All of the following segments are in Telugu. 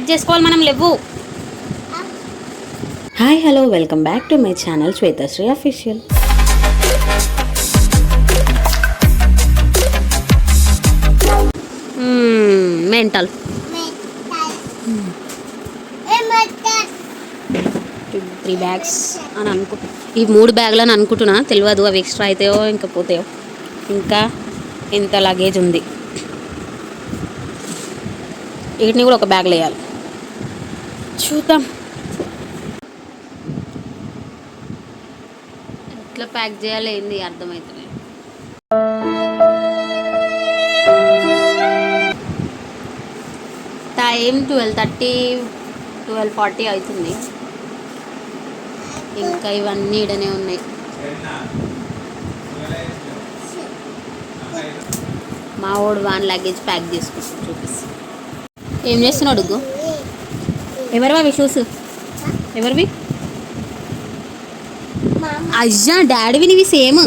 చేసుకోవాలి మనం లేవు. Hi hello welcome back to my channel Swethasri official. Mental 3 bags అని అనుకుంటున్నా. ఈ 3 బ్యాగులు అని అనుకుంటున్నా, తెలియదు అవి ఎక్స్ట్రా అవుతాయో ఇంకా పోతాయో. ఇంకా ఎంత లగేజ్ ఉంది, వీటిని కూడా ఒక బ్యాగ్లో వేయాలి. చూద్దాం ఎట్లా ప్యాక్ చేయాలి ఏంది అర్థమవుతుంది. టైం 12:30 12:40 అవుతుంది. ఇంకా ఇవన్నీ ఈడనే ఉన్నాయి. మా వాడు వాన్ లగేజ్ ప్యాక్ చేసుకుంటాం. చూపిస్తాను ఏం చేస్తున్నాడు. డుగ్గు ఎవరివి అవి షూస్? ఎవరివి? అయ్యా డాడీవి నీవి సేమ్.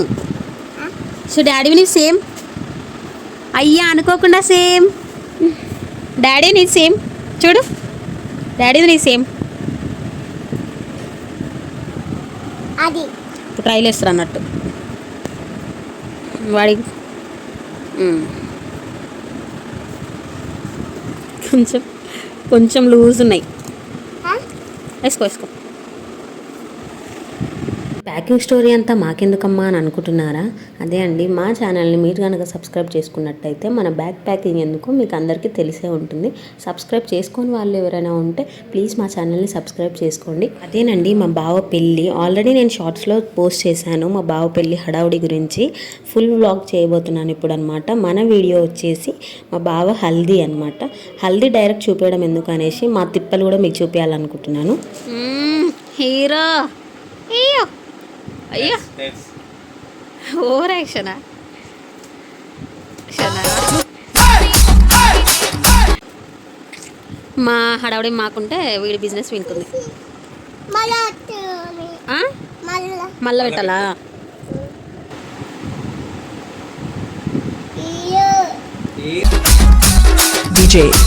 సో డాడీవి నీవి సేమ్. అయ్యా అనుకోకుండా సేమ్. డాడీ నీ సేమ్. చూడు డాడీది నీ సేమ్. ఇప్పుడు ట్రైల్ వేస్తారు అన్నట్టు వాడికి. కొంచెం లూజ్ ఉన్నాయి. వేసుకో. ప్యాకింగ్ స్టోరీ అంతా మాకెందుకమ్మా అని అనుకుంటున్నారా? అదే అండి, మా ఛానల్ని మీరు కనుక సబ్స్క్రైబ్ చేసుకున్నట్టయితే మన బ్యాగ్ ప్యాకింగ్ ఎందుకో మీకు అందరికీ తెలిసే ఉంటుంది. సబ్స్క్రైబ్ చేసుకొని వాళ్ళు ఎవరైనా ఉంటే ప్లీజ్ మా ఛానల్ని సబ్స్క్రైబ్ చేసుకోండి. అదేనండి, మా బావ పెళ్ళి ఆల్రెడీ నేను షార్ట్స్లో పోస్ట్ చేశాను. మా బావ పెళ్ళి హడావుడి గురించి ఫుల్ వ్లాగ్ చేయబోతున్నాను ఇప్పుడు అనమాట. మన వీడియో వచ్చేసి మా బావ హల్దీ అనమాట. హల్దీ డైరెక్ట్ చూపించడం ఎందుకు అనేసి మా తిప్పలు కూడా మీకు చూపించాలనుకుంటున్నాను. హీరో అయ్యో ఓవర్ యాక్షనా? మా హడావుడి మాకుంటే వీడి బిజినెస్ వింటుంది. మళ్ళా పెట్టాలా?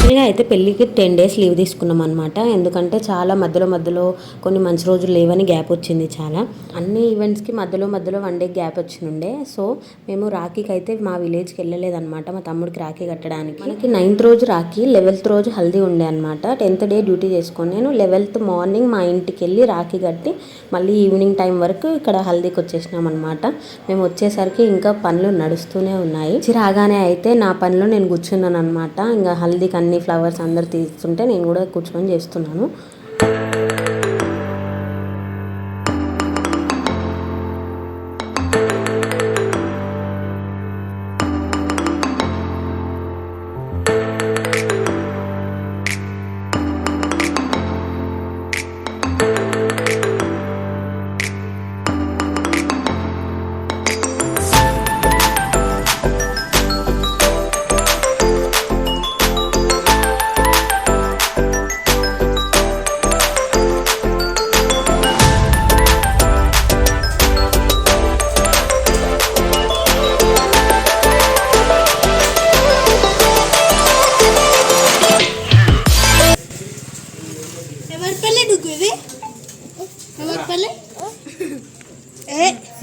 ఇలా అయితే పెళ్ళికి 10 days లీవ్ తీసుకున్నాం అనమాట. ఎందుకంటే చాలా మధ్యలో కొన్ని మంచి రోజులు లేవని గ్యాప్ వచ్చింది. చాలా అన్ని ఈవెంట్స్కి మధ్యలో 1 day గ్యాప్ వచ్చినుండే. సో మేము రాఖీకి అయితే మా విలేజ్కి వెళ్ళలేదన్నమాట, మా తమ్ముడికి రాఖీ కట్టడానికి. మనకి 9th రోజు రాఖీ, 11th రోజు హల్దీ ఉండే అనమాట. 10th day డ్యూటీ చేసుకొని నేను 11th మార్నింగ్ మా ఇంటికి వెళ్ళి రాఖీ కట్టి మళ్ళీ ఈవినింగ్ టైం వరకు ఇక్కడ హల్దీకి వచ్చేసినాం అనమాట. మేము వచ్చేసరికి ఇంకా పనులు నడుస్తూనే ఉన్నాయి. రాగానే అయితే నా పనిలో నేను కూర్చున్నాను అనమాట. ఇంకా హల్దీకి అన్ని ఫ్లవర్స్ అందరు తీస్తుంటే నేను కూడా కూర్చొని చేస్తున్నాను.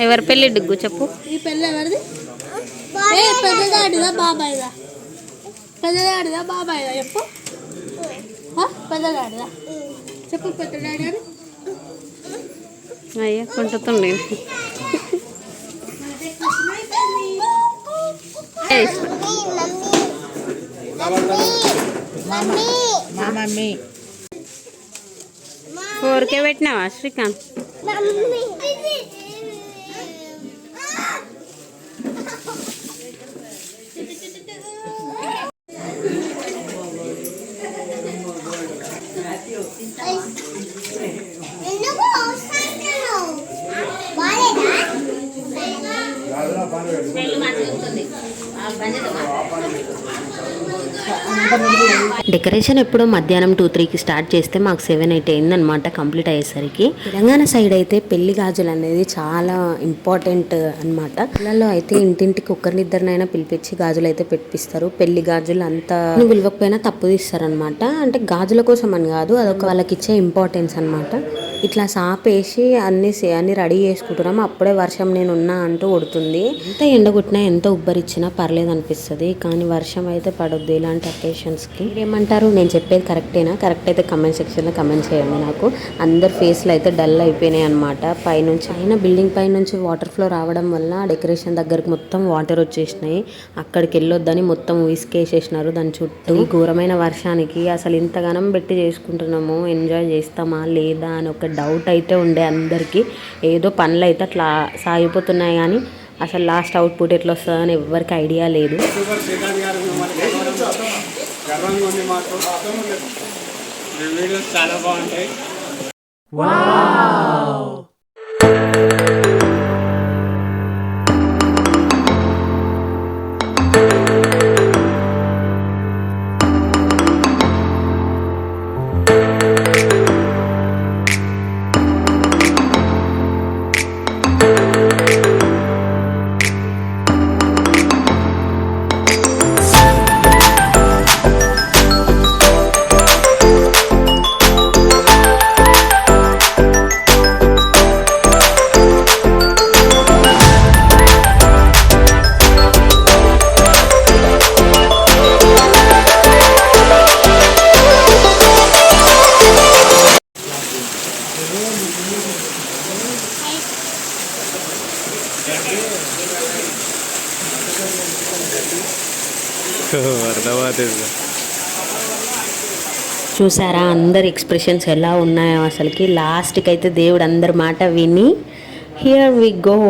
ఎవరి పెళ్ళి డుగ్గు చెప్పు. ఈ పెళ్ళి ఎవరిది? పెద్దదాడిదా బాబాయిదా? పెద్దదాడిదా బాబాయిదా చెప్పు. పెద్దదాడిదా చెప్పు. పెద్దదాడి అని అయ్యా కొంటుండే. మమ్మీ 4K పెట్టినావా శ్రీకాంత్? డెకరేషన్ ఎప్పుడో మధ్యాహ్నం 2-3కి స్టార్ట్ చేస్తే మాకు 7-8 అయిందనమాట కంప్లీట్ అయ్యేసరికి. తెలంగాణ సైడ్ అయితే పెళ్లి గాజులు అనేది చాలా ఇంపార్టెంట్ అనమాట. పిల్లల్లో అయితే ఇంటింటికి ఒక్కరినిద్దరినైనా పిలిపించి గాజులు అయితే పెట్టిస్తారు. పెళ్లి గాజులు అంతా విలువకపోయినా తప్పు తీస్తారనమాట. అంటే గాజుల కోసం అని కాదు, అదొక వాళ్ళకి ఇచ్చే ఇంపార్టెన్స్ అనమాట. ఇట్లా సాపేసి అన్ని రెడీ చేసుకుంటున్నాం. అప్పుడే వర్షం నేను ఉన్నా అంటూ కొడుతుంది. ఎంత ఎండ కొట్టినా ఎంత ఉబ్బరిచ్చినా పర్లేదు అనిపిస్తుంది, కానీ వర్షం అయితే పడొద్దు ఇలాంటి అకేషన్స్కి. మీరేమంటారు? నేను చెప్పేది కరెక్టేనా? కరెక్ట్ అయితే కమెంట్ సెక్షన్లో కమెంట్ చేయండి. నాకు అందరు ఫేస్లు అయితే డల్ అయిపోయినాయి అనమాట. పైన బిల్డింగ్ పై నుంచి వాటర్ ఫ్లో రావడం వల్ల డెకరేషన్ దగ్గరకు మొత్తం వాటర్ వచ్చేసినాయి. అక్కడికి వెళ్ళొద్దని మొత్తం ఉసుకేసేసినారు దాని చుట్టూ. ఘోరమైన వర్షానికి అసలు ఇంతగానం పెట్టి చేసుకుంటున్నాము, ఎంజాయ్ చేస్తామా లేదా అని ఒక డౌట్ అయితే ఉండే అందరికీ. ఏదో పనులు అయితే అట్లా సాగిపోతున్నాయి, కానీ అసలు లాస్ట్ అవుట్పుట్ ఎట్లా వస్తుందని ఎవరికి ఐడియా లేదు. చాలా బాగుంటాయి. చూసారా అందరి ఎక్స్ప్రెషన్స్ ఎలా ఉన్నాయో అసలుకి. లాస్ట్కి అయితే దేవుడు అందరి మాట విని హియర్ వి గో.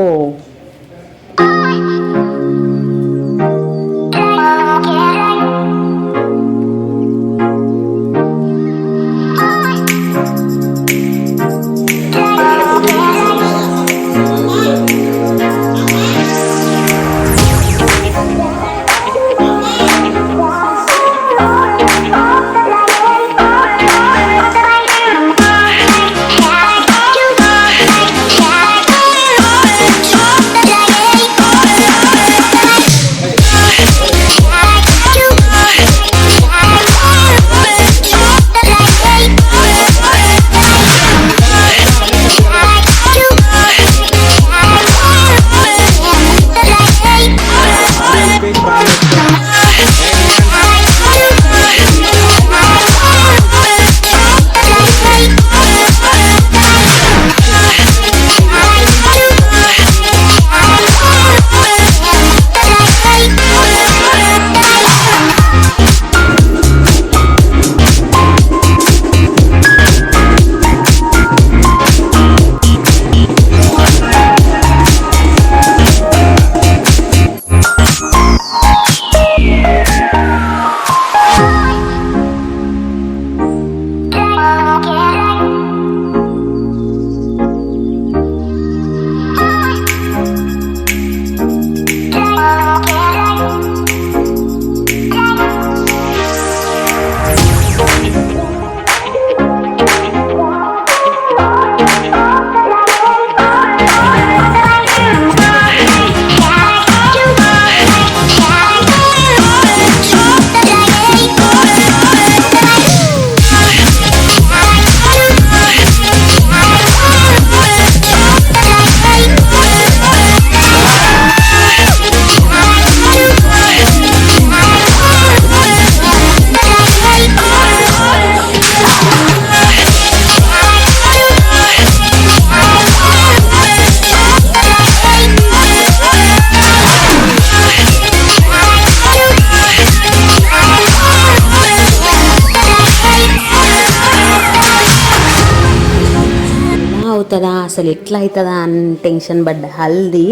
అవుతుందా అసలు ఎట్లా అవుతుందా అని టెన్షన్ పడ్డ. హల్దీ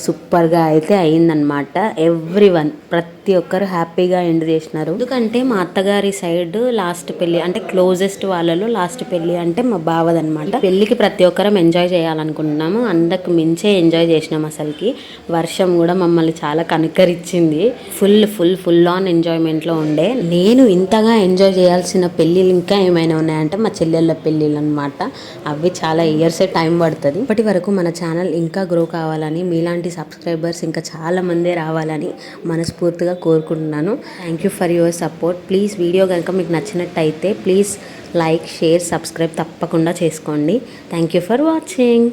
సూపర్గా అయితే అయిందనమాట. ఎవ్రీవన్ ప్రతి ఒక్కరు హ్యాపీగా ఎండ్ చేసినారు. ఎందుకంటే మా అత్తగారి సైడ్ లాస్ట్ పెళ్ళి అంటే క్లోజెస్ట్ వాళ్ళలో లాస్ట్ పెళ్ళి అంటే మా బావదనమాట. పెళ్ళికి ప్రతి ఒక్కరం ఎంజాయ్ చేయాలనుకుంటున్నాము. అందరికి మించే ఎంజాయ్ చేసినాం. అసలుకి వర్షం కూడా మమ్మల్ని చాలా కనుకరించింది. ఫుల్ ఆన్ ఎంజాయ్మెంట్లో ఉండే. నేను ఇంతగా ఎంజాయ్ చేయాల్సిన పెళ్ళిళ్ళు ఇంకా ఏమైనా ఉన్నాయంటే మా చెల్లెళ్ళ పెళ్ళిళ్ళు అనమాట. అవి చాలా ఇయర్సే టైం పడుతుంది. ఇప్పటి వరకు మన ఛానల్ ఇంకా గ్రో కావాలని, మీలాంటి సబ్స్క్రైబర్స్ ఇంకా చాలా మందే రావాలని మనస్ఫూర్తిగా కోరుకుంటున్నాను. Thank you for your support. Please video కనుక మీకు నచ్చినట్టయితే ప్లీజ్ లైక్, షేర్, సబ్స్క్రైబ్ తప్పకుండా చేసుకోండి. Thank you for watching.